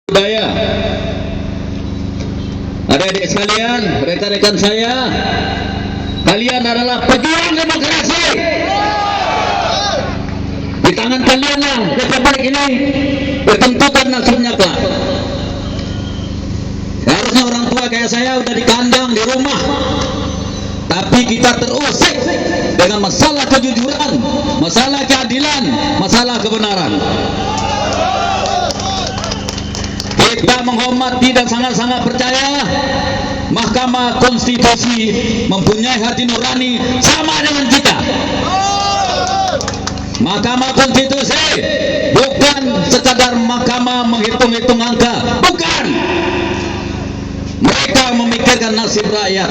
budaya. Adik-adik sekalian, rekan-rekan saya, kalian adalah pejuang demokrasi. Di tangan kalian lah republik ini ditentukan nasibnya kelak. Harusnya orang tua kayak saya udah di kandang, di rumah, tapi kita terusik dengan masalah kejujuran, masalah keadilan, masalah kebenaran. Kita menghormati dan sangat-sangat percaya Mahkamah Konstitusi mempunyai hati nurani sama dengan kita. Mahkamah Konstitusi bukan sekadar mahkamah menghitung-hitung angka, bukan. Mereka memikirkan nasib rakyat.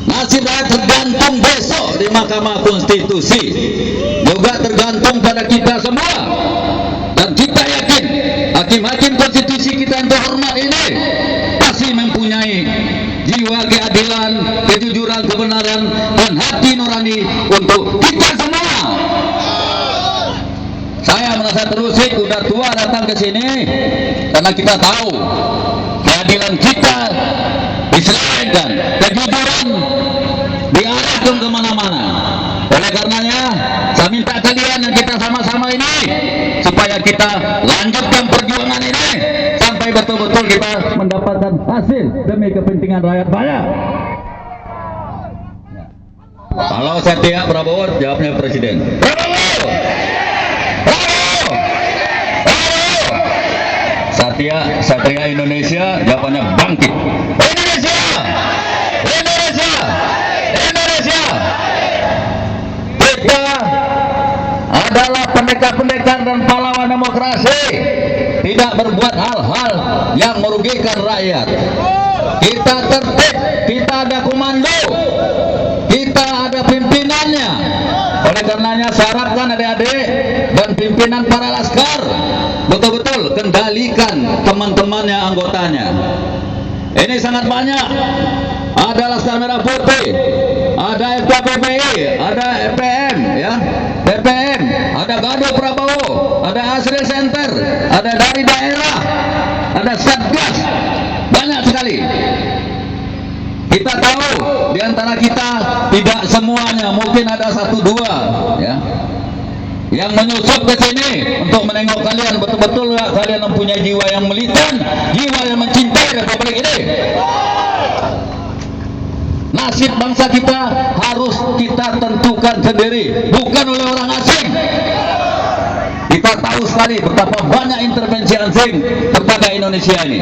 Nasib rakyat tergantung besok di Mahkamah Konstitusi, juga tergantung pada kita semua. Dan kita yakin hakim-hakim konstitusi kita yang terhormat ini pasti mempunyai jiwa keadilan, kejujuran, kebenaran, dan hati nurani untuk kita semua. Saya merasa terusik, udah tua datang ke sini karena kita tahu keadilan kita diselesaikan, kejujuran diarahkan kemana-mana. Oleh karenanya, saya minta kalian yang kita sama-sama ini supaya kita lanjutkan perjuangan ini sampai betul-betul kita mendapatkan hasil demi kepentingan rakyat banyak. Kalau saya tiap Prabowo, jawabnya Presiden. Prabowo! Prabowo! Prabowo! Satria Indonesia, jawabannya bangkit. Indonesia! Indonesia! Indonesia! Kita adalah pendekar-pendekar dan pahlawan demokrasi, tidak berbuat hal-hal yang merugikan rakyat. Kita tertib, kita ada komando, kita ada pimpinannya. Oleh karenanya saya harapkan adik-adik dan pimpinan para laskar betul-betul kendalikan teman-temannya, anggotanya. Ini sangat banyak. Ada Laskar Merah Putih, ada FKPPI, ada FPM, ya, BPM, ada Gado Prabowo, ada Asri Center, ada dari daerah, ada Satgas, banyak sekali. Kita tahu di antara kita tidak semuanya, mungkin ada satu dua, ya, yang menyusup ke sini untuk menengok kalian. Betul-betul kalian mempunyai jiwa yang militan, jiwa yang mencintai republik ini. Nasib bangsa kita harus kita tentukan sendiri, bukan oleh orang asing. Kita tahu sekali betapa banyak intervensi asing kepada Indonesia ini.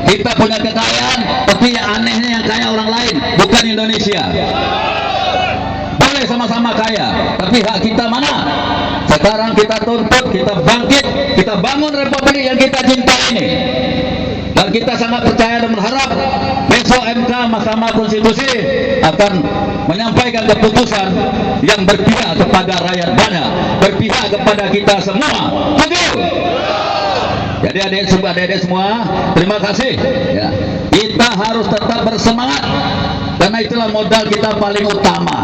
Kita punya kekayaan, tapi yang anehnya yang kaya orang lain, bukan Indonesia. Boleh sama-sama kaya, tapi hak kita mana? Sekarang kita tuntut, kita bangkit, kita bangun republik yang kita cintai ini. Dan kita sangat percaya dan berharap besok MK, Mahkamah Konstitusi, akan menyampaikan keputusan yang berpihak kepada rakyat banyak, berpihak kepada kita semua. Betul. Jadi adik-adik semua, terima kasih. Ya. Kita harus tetap bersemangat, karena itulah modal kita paling utama.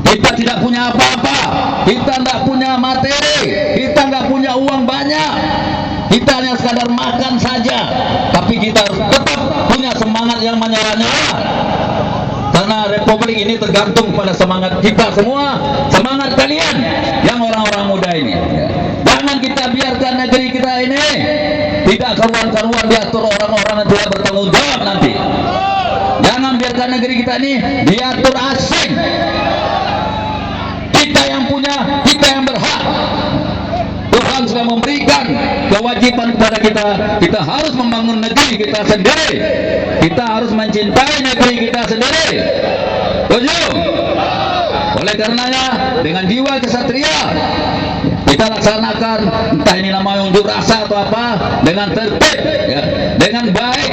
Kita tidak punya apa-apa, kita tidak punya materi, kita nggak punya uang banyak, kita hanya sekadar makan saja, tapi kita harus tetap punya semangat yang menyala-nyala, karena republik ini tergantung pada semangat kita semua, semangat kalian yang orang-orang muda ini. Jangan kita biarkan negeri kita ini tidak karuan-karuan diatur orang-orang yang tidak bertanggung jawab nanti. Jangan biarkan negeri kita ini diatur asing. Kita yang punya, kita yang berhak. Tuhan sudah memberikan kewajiban kepada kita. Kita harus membangun negeri kita sendiri. Kita harus mencintai negeri kita sendiri. Tujuh. Oleh karenanya, dengan jiwa kesatria, kita laksanakan, entah ini namanya unjuk rasa atau apa, dengan tertib, ya, dengan baik,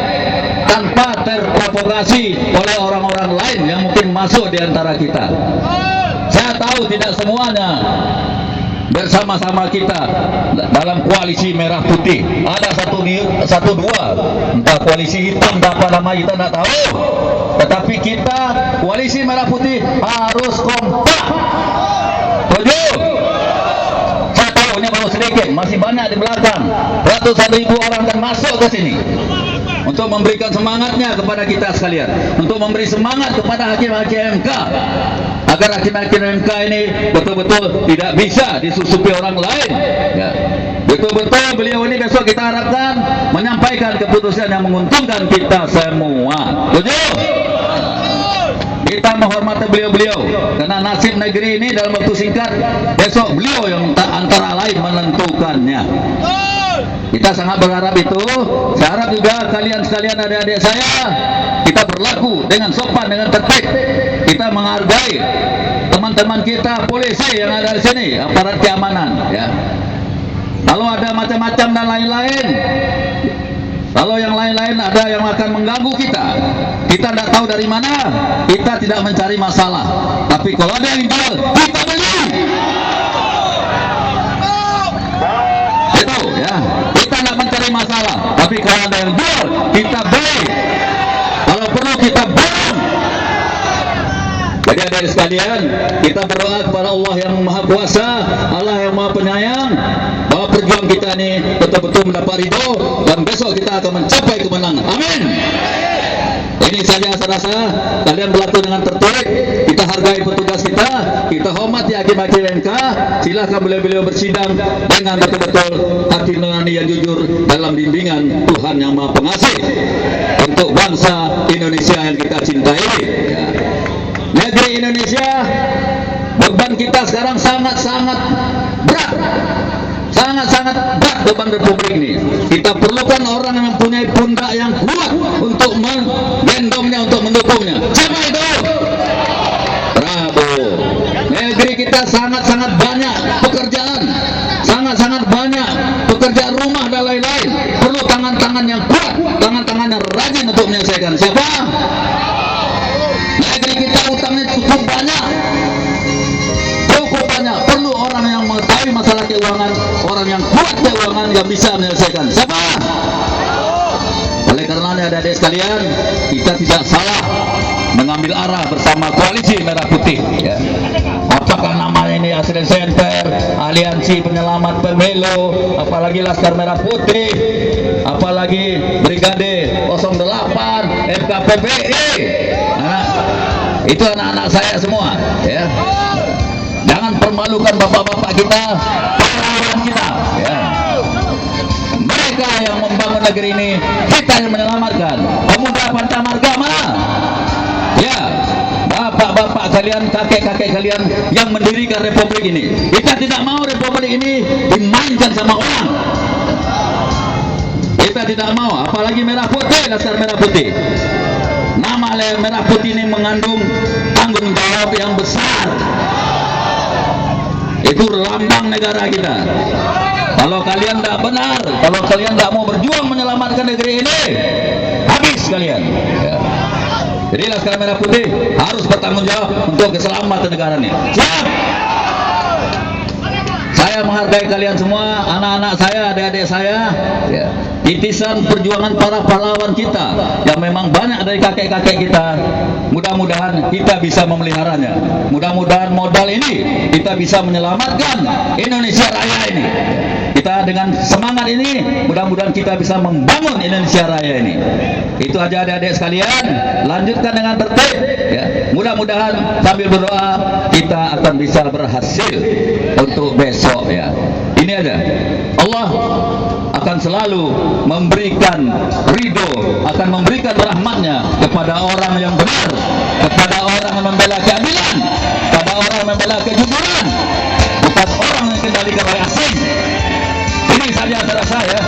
tanpa terprovokasi oleh orang-orang lain yang mungkin masuk di antara kita. Saya tahu tidak semuanya bersama-sama kita dalam koalisi merah putih. Ada satu dua, entah koalisi hitam, entah apa nama kita tidak tahu. Tetapi kita koalisi merah putih harus kompak. Tujuh. Saya tahu ini baru sedikit. sedikit, masih banyak di belakang. Ratusan ribu orang akan masuk ke sini untuk memberikan semangatnya kepada kita sekalian, untuk memberi semangat kepada hakim-hakim MK agar hakim-hakim MK ini betul-betul tidak bisa disusupi orang lain. Ya. Betul-betul beliau ini besok kita harapkan menyampaikan keputusan yang menguntungkan kita semua. Setuju? Kita menghormati beliau-beliau karena nasib negeri ini dalam waktu singkat besok beliau yang antara lain menentukannya. Kita sangat berharap itu. Saya harap juga kalian sekalian, adik-adik saya, kita berlaku dengan sopan, dengan tertib. Kita menghargai teman-teman kita polisi yang ada di sini, aparat keamanan. Ya. Kalau ada macam-macam dan lain-lain, kalau yang lain-lain ada yang akan mengganggu kita tidak tahu dari mana. Kita tidak mencari masalah, tapi kalau ada yang jual, kita beli. Itu ya, kita tidak mencari masalah, tapi kalau ada yang jual, kita beli. Kalau perlu kita borong. Jadi adik sekalian, kita berdoa kepada Allah yang Maha Kuasa, Allah yang Maha Penyayang, bahwa perjuangan kita ini betul-betul mendapat ridho dan besok kita akan mencapai kemenangan. Amin. Ini saja saya rasa kalian berlaku dengan tertib. Kita hargai petugas kita hormati hakim-hakim MK. Silakan beliau-beliau bersidang dengan betul-betul hati nurani yang jujur dalam bimbingan Tuhan yang Maha Pengasih untuk bangsa Indonesia yang kita cintai. Ya. Negeri Indonesia, beban kita sekarang sangat-sangat berat. Sangat-sangat berat beban Republik ini. Kita perlukan orang yang mempunyai pundak yang kuat untuk menggendongnya, untuk mendukungnya. Siapa itu? Prabowo. Negeri kita sangat-sangat banyak pekerjaan, sangat-sangat banyak pekerjaan rumah dan lain-lain. Perlu tangan-tangan yang kuat, tangan-tangan yang rajin untuk menyelesaikan. Siapa? Negeri kita utangnya cukup banyak. Perlu orang yang mengetahui masalah keuangan, orang yang kuat keuangan yang bisa menyelesaikan. Siapa? Oleh karenanya adik-adik sekalian, kita tidak salah mengambil arah bersama koalisi merah putih. Ya. Apakah namanya ini Asisten Center, Aliansi Penyelamat Pemilu, apalagi Laskar Merah Putih, apalagi Brigade 08, FKPBI. Nah, itu anak-anak saya semua. Ya. Jangan permalukan bapak-bapak kita, pahlawan kita. Ya. Mereka yang membangun negeri ini, kita yang menyelamatkan. Pemuda Pantamarga mana? Ya, bapak-bapak kalian, kakek-kakek kalian yang mendirikan Republik ini. Kita tidak mau Republik ini dimainkan sama orang. Kita tidak mau, apalagi Merah Putih, Laskar Merah Putih. Nama Merah Putih ini mengandung tanggung jawab yang besar. Itu lambang negara kita. Kalau kalian tidak benar, kalau kalian tidak mau berjuang menyelamatkan negeri ini, habis kalian. Ya. Jadi Laskar Merah Putih harus bertanggung jawab untuk keselamatan negara ini. Siap. Saya menghargai kalian semua, anak-anak saya, adik-adik saya. Ya. Titisan perjuangan para pahlawan kita yang memang banyak dari kakek-kakek kita, mudah-mudahan kita bisa memeliharanya. Mudah-mudahan modal ini kita bisa menyelamatkan Indonesia Raya ini. Kita dengan semangat ini, mudah-mudahan kita bisa membangun Indonesia Raya ini. Itu aja adik-adik sekalian, lanjutkan dengan tertib. Ya. Mudah-mudahan sambil berdoa kita akan bisa berhasil untuk besok. Ya. Ini aja. Allah akan selalu memberikan ridho, akan memberikan rahmatnya kepada orang yang benar, kepada orang yang membela keadilan, kepada orang yang membela kejujuran, bukan orang yang dikendalikan oleh asing. Ini saja antara saya.